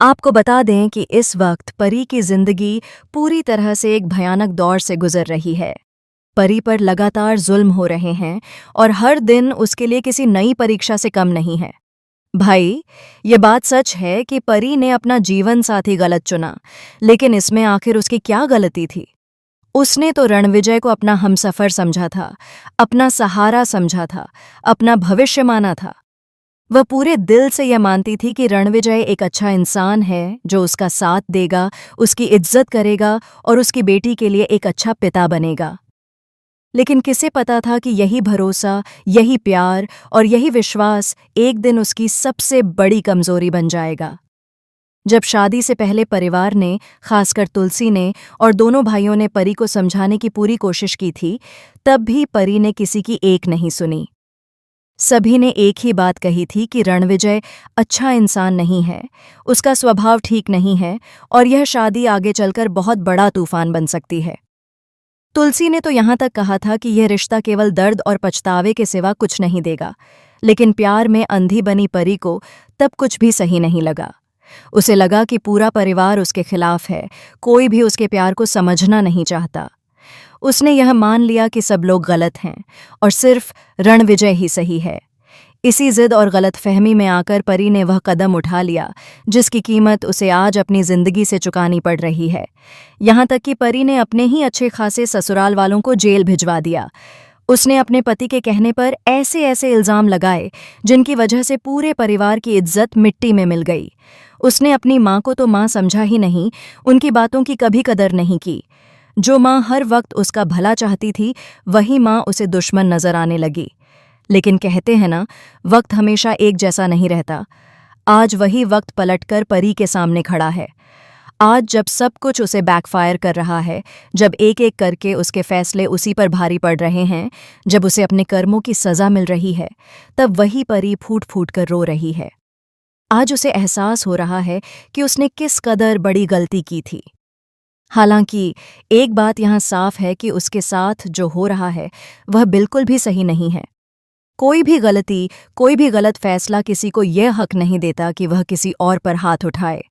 आपको बता दें कि इस वक्त परी की जिंदगी पूरी तरह से एक भयानक दौर से गुजर रही है। परी पर लगातार जुल्म हो रहे हैं और हर दिन उसके लिए किसी नई परीक्षा से कम नहीं है। भाई, ये बात सच है कि परी ने अपना जीवन साथी गलत चुना, लेकिन इसमें आखिर उसकी क्या गलती थी? उसने तो रणविजय को अपना हमसफर समझा था, अपना सहारा समझा था, अपना भविष्य माना था। वह पूरे दिल से यह मानती थी कि रणविजय एक अच्छा इंसान है जो उसका साथ देगा, उसकी इज्जत करेगा और उसकी बेटी के लिए एक अच्छा पिता बनेगा। लेकिन किसे पता था कि यही भरोसा, यही प्यार और यही विश्वास एक दिन उसकी सबसे बड़ी कमजोरी बन जाएगा। जब शादी से पहले परिवार ने, खासकर तुलसी ने और दोनों भाइयों ने परी को समझाने की पूरी कोशिश की थी, तब भी परी ने किसी की एक नहीं सुनी। सभी ने एक ही बात कही थी कि रणविजय अच्छा इंसान नहीं है, उसका स्वभाव ठीक नहीं है और यह शादी आगे चलकर बहुत बड़ा तूफान बन सकती है। तुलसी ने तो यहाँ तक कहा था कि यह रिश्ता केवल दर्द और पछतावे के सिवा कुछ नहीं देगा, लेकिन प्यार में अंधी बनी परी को तब कुछ भी सही नहीं लगा। उसे लगा कि पूरा परिवार उसके खिलाफ है, कोई भी उसके प्यार को समझना नहीं चाहता। उसने यह मान लिया कि सब लोग गलत हैं और सिर्फ रणविजय ही सही है। इसी जिद और गलतफहमी में आकर परी ने वह कदम उठा लिया जिसकी कीमत उसे आज अपनी जिंदगी से चुकानी पड़ रही है। यहाँ तक कि परी ने अपने ही अच्छे खासे ससुराल वालों को जेल भिजवा दिया। उसने अपने पति के कहने पर ऐसे ऐसे इल्जाम लगाए जिनकी वजह से पूरे परिवार की इज्जत मिट्टी में मिल गई। उसने अपनी माँ को तो माँ समझा ही नहीं, उनकी बातों की कभी कदर नहीं की। जो माँ हर वक्त उसका भला चाहती थी, वही माँ उसे दुश्मन नजर आने लगी। लेकिन कहते हैं ना, वक्त हमेशा एक जैसा नहीं रहता। आज वही वक्त पलटकर परी के सामने खड़ा है। आज जब सब कुछ उसे बैकफायर कर रहा है, जब एक एक करके उसके फैसले उसी पर भारी पड़ रहे हैं, जब उसे अपने कर्मों की सजा मिल रही है, तब वही परी फूट फूट कर रो रही है। आज उसे एहसास हो रहा है कि उसने किस कदर बड़ी गलती की थी। हालांकि एक बात यहाँ साफ है कि उसके साथ जो हो रहा है वह बिल्कुल भी सही नहीं है। कोई भी गलती, कोई भी गलत फैसला किसी को यह हक नहीं देता कि वह किसी और पर हाथ उठाए।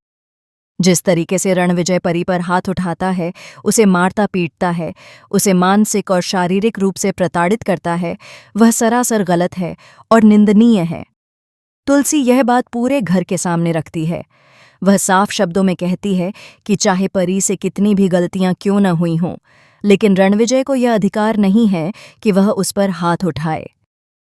जिस तरीके से रणविजय परी पर हाथ उठाता है, उसे मारता पीटता है, उसे मानसिक और शारीरिक रूप से प्रताड़ित करता है, वह सरासर गलत है और निंदनीय है। तुलसी यह बात पूरे घर के सामने रखती है। वह साफ शब्दों में कहती है कि चाहे परी से कितनी भी गलतियां क्यों न हुई हों, लेकिन रणविजय को यह अधिकार नहीं है कि वह उस पर हाथ उठाए।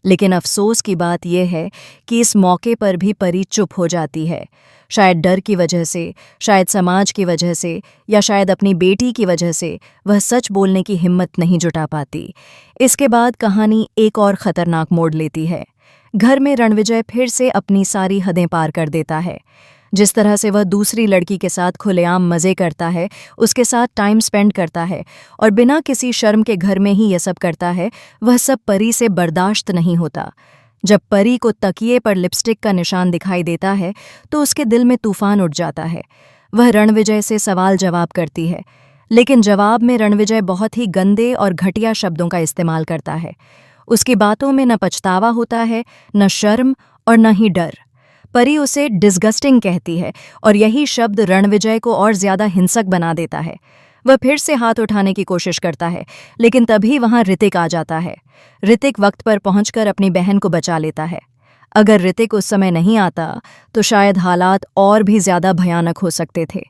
लेकिन अफसोस की बात यह है कि इस मौके पर भी परी चुप हो जाती है। शायद डर की वजह से, शायद समाज की वजह से या शायद अपनी बेटी की वजह से वह सच बोलने की हिम्मत नहीं जुटा पाती। इसके बाद कहानी एक और खतरनाक मोड़ लेती है। घर में रणविजय फिर से अपनी सारी हदें पार कर देता है। जिस तरह से वह दूसरी लड़की के साथ खुलेआम मज़े करता है, उसके साथ टाइम स्पेंड करता है और बिना किसी शर्म के घर में ही यह सब करता है, वह सब परी से बर्दाश्त नहीं होता। जब परी को तकिए पर लिपस्टिक का निशान दिखाई देता है तो उसके दिल में तूफान उठ जाता है। वह रणविजय से सवाल जवाब करती है, लेकिन जवाब में रणविजय बहुत ही गंदे और घटिया शब्दों का इस्तेमाल करता है। उसकी बातों में न पछतावा होता है, न शर्म और न ही डर। परी उसे डिस्गस्टिंग कहती है और यही शब्द रणविजय को और ज्यादा हिंसक बना देता है। वह फिर से हाथ उठाने की कोशिश करता है, लेकिन तभी वहां ऋतिक आ जाता है। ऋतिक वक्त पर पहुंचकर अपनी बहन को बचा लेता है। अगर ऋतिक उस समय नहीं आता तो शायद हालात और भी ज्यादा भयानक हो सकते थे।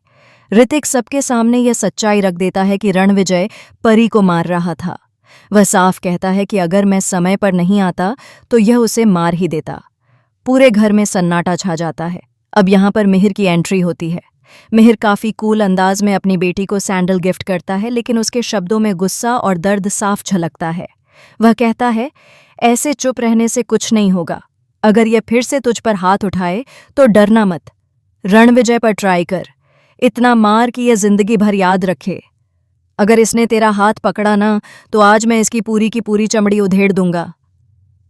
ऋतिक सबके सामने यह सच्चाई रख देता है कि रणविजय परी को मार रहा था। वह साफ कहता है कि अगर मैं समय पर नहीं आता तो यह उसे मार ही देता। पूरे घर में सन्नाटा छा जाता है। अब यहाँ पर मिहिर की एंट्री होती है। मिहिर काफी कूल अंदाज में अपनी बेटी को सैंडल गिफ्ट करता है, लेकिन उसके शब्दों में गुस्सा और दर्द साफ झलकता है। वह कहता है, ऐसे चुप रहने से कुछ नहीं होगा। अगर यह फिर से तुझ पर हाथ उठाए तो डरना मत। रणविजय पर ट्राई कर, इतना मार कि यह जिंदगी भर याद रखे। अगर इसने तेरा हाथ पकड़ा ना तो आज मैं इसकी पूरी की पूरी चमड़ी उधेड़ दूंगा।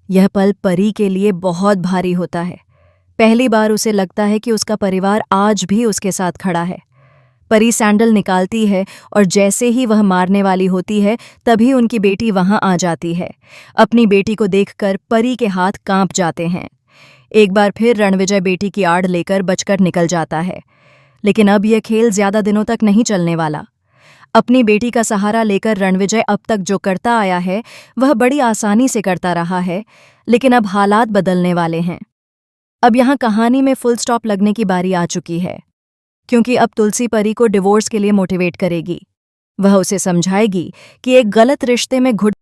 यह पल परी के लिए बहुत भारी होता है। पहली बार उसे लगता है कि उसका परिवार आज भी उसके साथ खड़ा है। परी सैंडल निकालती है और जैसे ही वह मारने वाली होती है तभी उनकी बेटी वहां आ जाती है। अपनी बेटी को देखकर परी के हाथ कांप जाते हैं। एक बार फिर रणविजय बेटी की आड़ लेकर बचकर निकल जाता है। लेकिन अब यह खेल ज्यादा दिनों तक नहीं चलने वाला। अपनी बेटी का सहारा लेकर रणविजय अब तक जो करता आया है वह बड़ी आसानी से करता रहा है, लेकिन अब हालात बदलने वाले हैं। अब यहाँ कहानी में फुल स्टॉप लगने की बारी आ चुकी है, क्योंकि अब तुलसी परी को डिवोर्स के लिए मोटिवेट करेगी। वह उसे समझाएगी कि एक गलत रिश्ते में घुट